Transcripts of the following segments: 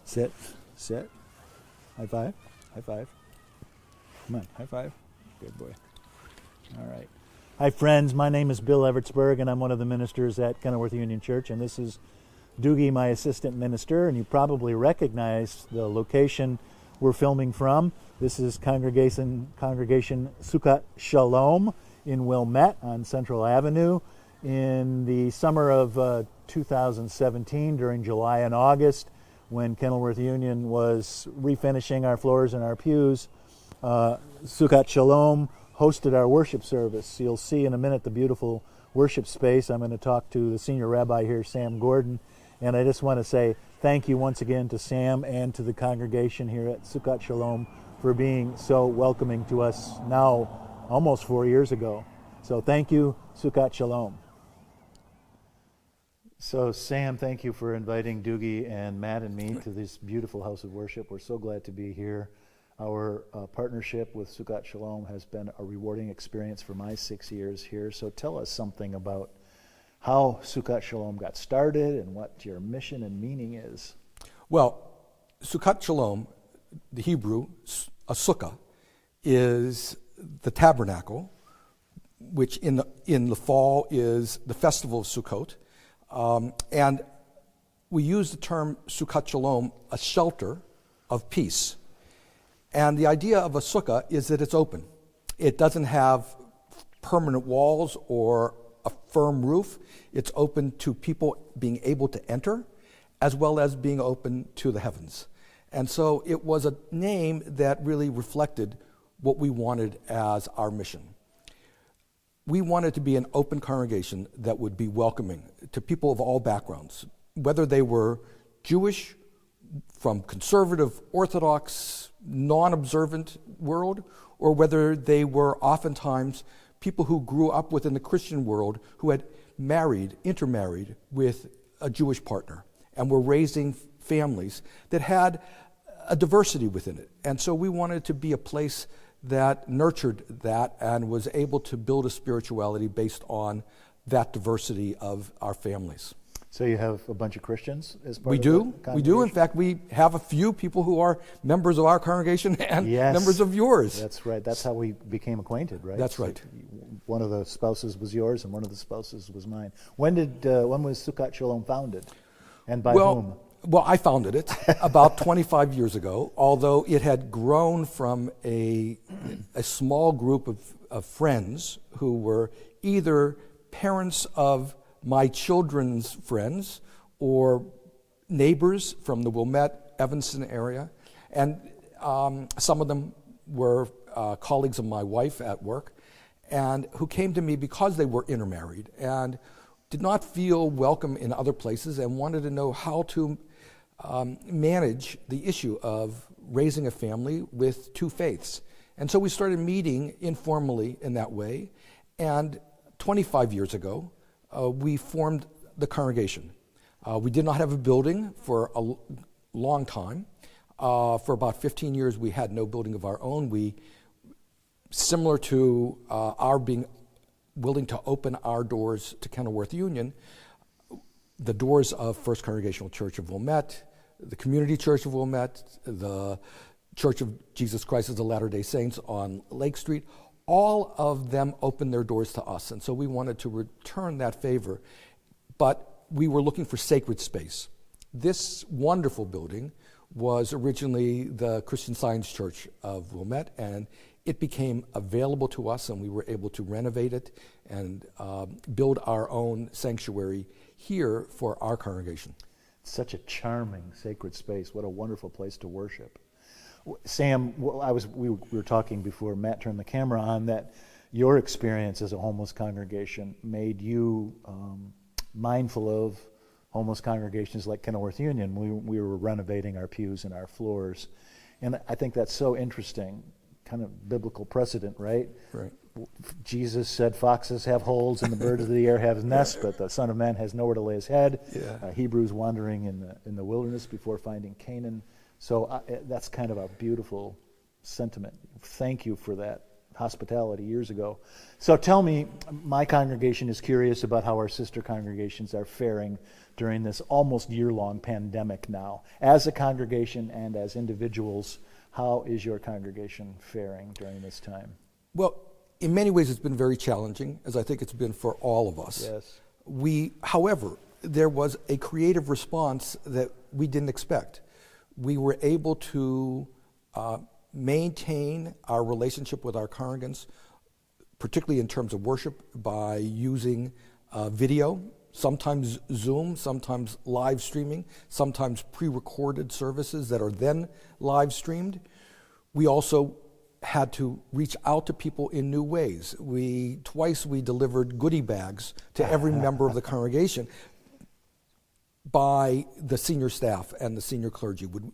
Sit. Sit. High five. High five. Come on, high five. Good boy. All right. Hi, friends. My name is Bill Evertsberg, and I'm one of the ministers at Kenilworth Union Church, and this is Doogie, my assistant minister, and you probably recognize the location we're filming from. This is congregation Sukkat Shalom in Wilmette on Central Avenue. In the summer of 2017, during July and August, when Kenilworth Union was refinishing our floors and our pews, Sukkat Shalom hosted our worship service. You'll see in a minute the beautiful worship space. I'm going to talk to the senior rabbi here, Sam Gordon, and I just want to say thank you once again to Sam and to the congregation here at Sukkat Shalom for being so welcoming to us now almost 4 years ago. So thank you, Sukkat Shalom. So Sam, thank you for inviting Doogie and Matt and me to this beautiful house of worship. We're so glad to be here. Our partnership with Sukkat Shalom has been a rewarding experience for my 6 years here. So tell us something about how Sukkat Shalom got started and what your mission and meaning is. Well, Sukkat Shalom, the Hebrew, a sukkah, is the tabernacle, which in the fall is the festival of Sukkot. And we use the term Sukkat Shalom, a shelter of peace. And the idea of a sukkah is that it's open. It doesn't have permanent walls or a firm roof. It's open to people being able to enter, as well as being open to the heavens. And so it was a name that really reflected what we wanted as our mission. We wanted to be an open congregation that would be welcoming to people of all backgrounds, whether they were Jewish, from conservative, Orthodox, non-observant world, or whether they were oftentimes people who grew up within the Christian world who had intermarried with a Jewish partner and were raising families that had a diversity within it. And so we wanted to be a place that nurtured that and was able to build a spirituality based on that diversity of our families. So you have a bunch of Christians as part We of do. the We do. In congregation? fact, we have a few people who are members of our congregation and Yes. members of yours. That's right. That's how we became acquainted, right? That's right. One of the spouses was yours, and one of the spouses was mine. When was Sukkat Shalom founded, and by whom? Well, I founded it about 25 years ago, although it had grown from a small group of friends who were either parents of my children's friends or neighbors from the Wilmette, Evanston area. And some of them were colleagues of my wife at work, and who came to me because they were intermarried and did not feel welcome in other places and wanted to know how to manage the issue of raising a family with two faiths. And so we started meeting informally in that way. And 25 years ago, we formed the congregation. We did not have a building for a long time. For about 15 years, we had no building of our own. We, similar to our being willing to open our doors to Kenilworth Union, the doors of First Congregational Church of Wilmette, the Community Church of Wilmette, the Church of Jesus Christ of the Latter-day Saints on Lake Street, all of them opened their doors to us. And so we wanted to return that favor. But we were looking for sacred space. This wonderful building was originally the Christian Science Church of Wilmette, and it became available to us, and we were able to renovate it and build our own sanctuary here for our congregation. Such a charming sacred space. What a wonderful place to worship. Sam, we were talking before Matt turned the camera on that your experience as a homeless congregation made you mindful of homeless congregations like Kenilworth Union. We were renovating our pews and our floors. And I think that's so interesting, kind of biblical precedent, right? Right. Jesus said foxes have holes and the birds of the air have nests, but the Son of Man has nowhere to lay his head. Yeah. Hebrews wandering in the wilderness before finding Canaan. So that's kind of a beautiful sentiment. Thank you for that hospitality years ago. So tell me, my congregation is curious about how our sister congregations are faring during this almost year-long pandemic now. As a congregation and as individuals, how is your congregation faring during this time? Well, in many ways it's been very challenging, as I think it's been for all of us. Yes. However, there was a creative response that we didn't expect. We were able to maintain our relationship with our congregants, particularly in terms of worship, by using video, sometimes Zoom, sometimes live streaming, sometimes pre-recorded services that are then live streamed. We also had to reach out to people in new ways. Twice we delivered goodie bags to every member of the congregation by the senior staff and the senior clergy. Would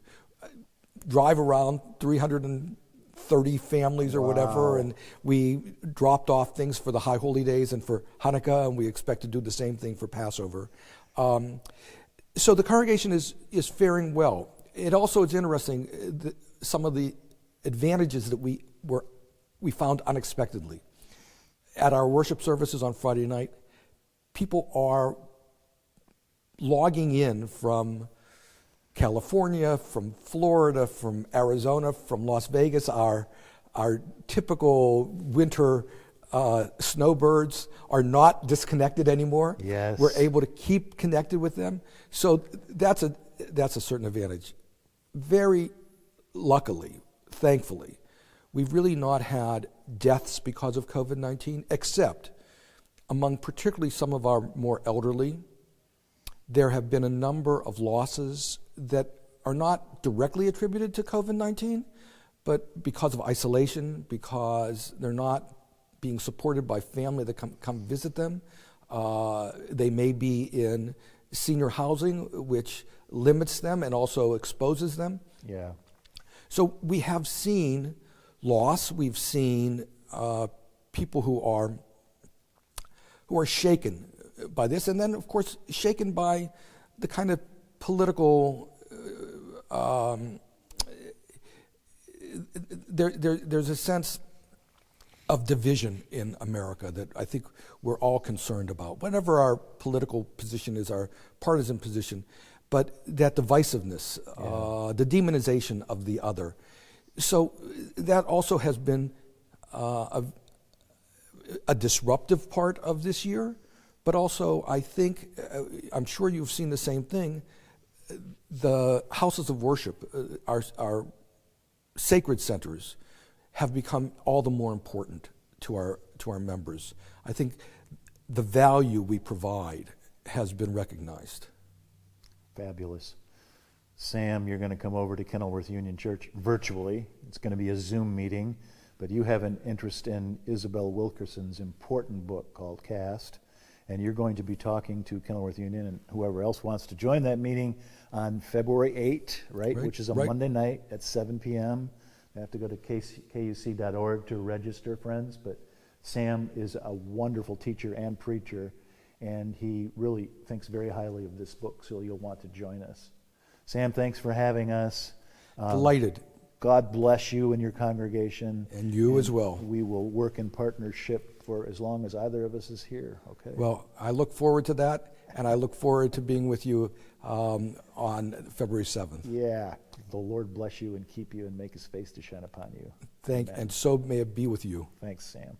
drive around 330 families or whatever, and we dropped off things for the High Holy Days and for Hanukkah, and we expect to do the same thing for Passover. So the congregation is faring well. It also is interesting, some of the advantages that we found unexpectedly. At our worship services on Friday night, people are logging in from California, from Florida, from Arizona, from Las Vegas. Our typical winter snowbirds are not disconnected anymore. Yes. We're able to keep connected with them. So that's a certain advantage. Very luckily, thankfully, we've really not had deaths because of COVID-19, except among particularly some of our more elderly. There have been a number of losses that are not directly attributed to COVID-19, but because of isolation, because they're not being supported by family that come visit them. They may be in senior housing, which limits them and also exposes them. Yeah. So we have seen loss. We've seen people who are shaken by this, and then of course shaken by the kind of political. There's a sense of division in America that I think we're all concerned about. Whatever our political position is, our partisan position, but that divisiveness, the demonization of the other. So that also has been a disruptive part of this year, but also I think, I'm sure you've seen the same thing, the houses of worship, our sacred centers, have become all the more important to our members. I think the value we provide has been recognized. Fabulous. Sam, you're going to come over to Kenilworth Union Church virtually. It's going to be a Zoom meeting, but you have an interest in Isabel Wilkerson's important book called Cast, and you're going to be talking to Kenilworth Union and whoever else wants to join that meeting on February 8th, right? Which is a Monday night at 7 p.m. You have to go to kuc.org to register, friends, but Sam is a wonderful teacher and preacher, and he really thinks very highly of this book, so you'll want to join us. Sam, thanks for having us. Delighted. God bless you and your congregation. And you as well. We will work in partnership for as long as either of us is here, okay? Well, I look forward to that, and I look forward to being with you on February 7th. Yeah. The Lord bless you and keep you and make his face to shine upon you. And so may it be with you. Thanks, Sam.